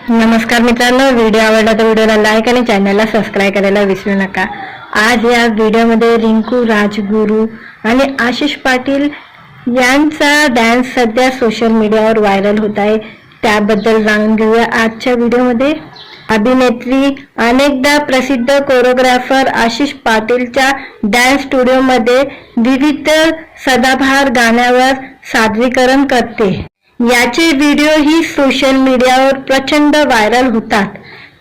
नमस्कार मित्रांनो, व्हिडिओ आवडला तर व्हिडिओला लाईक आणि चॅनलला सबस्क्राईब करायला विसरू नका। आज या व्हिडिओमध्ये रिंकू राजगुरू आणि आशिष पाटील यांचा डान्स सध्या सोशल मीडियावर व्हायरल होत आहे, त्याबद्दल जाणून घेऊया आजच्या व्हिडिओमध्ये। अभिनेत्री अनेकदा प्रसिद्ध कोरिओग्राफर आशिष पाटीलच्या डान्स स्टुडिओमध्ये विविध सदाबहार गाण्यावर सादरीकरण करते। याचे व्हिडिओ ही सोशल मीडियावर प्रचंड व्हायरल होतात।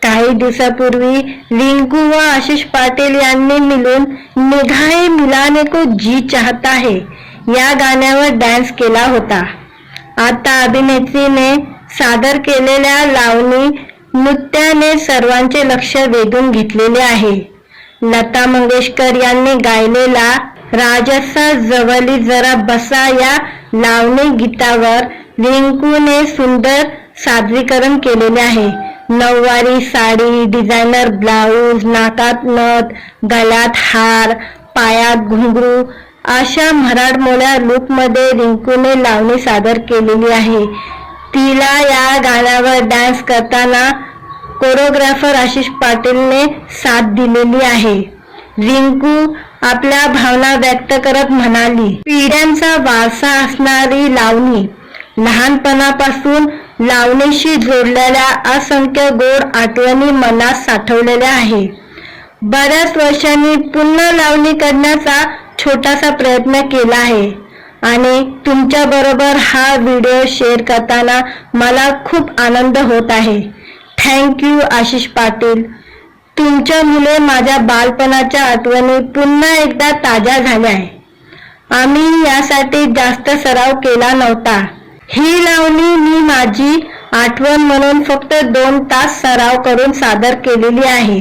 काही दिवसापूर्वी रिंकू व आशिष पाटील यांनी मिळून निगाहे मिलाने को जी चाहता है या गाण्यावर डान्स केला होता। आता अभिनेत्रीने सादर केलेल्या लावणी नृत्याने सर्वांचे लक्ष वेधून घेतलेले आहे। लता मंगेशकर यांनी गायलेला राजसा जवली जरा बसा या लावणी गीतावर रिंकूने सुंदर सादरीकरण केलेले आहे। नऊवारी साडी, डिझायनर ब्लाऊज, नाकात नथ, गळ्यात हार, पायात घुंगरू अशा मराठमोळ्या लुकमध्ये रिंकूने लावणी सादर केलेली आहे। तिला या गाण्यावर डान्स करताना कोरिओग्राफर आशिष पाटीलने साथ दिलेली आहे। रिंकू आपल्या भावना व्यक्त करत म्हणाली, पिढ्यांचा वारसा असणारी लावणी, लहानपणापासून लावणीशी जोडलेल्या असंख्य गोड आठवणी मनात साठवलेल्या आहे। बऱ्याच वर्षांनी पुन्हा लावणी करण्याचा छोटासा प्रयत्न केला आहे आणि तुमच्या बरोबर हा व्हिडिओ शेअर करताना मला खूप आनंद होत आहे। थँक्यू आशिष पाटील, तुमच्यामुळे माझ्या बालपणाच्या आठवणी पुन्हा एकदा ताज्या झाल्या आहे। आम्ही यासाठी जास्त सराव केला नव्हता। ही लावणी मी माझी आठवण म्हणून फक्त 2 तास सराव करून सादर केलेली आहे।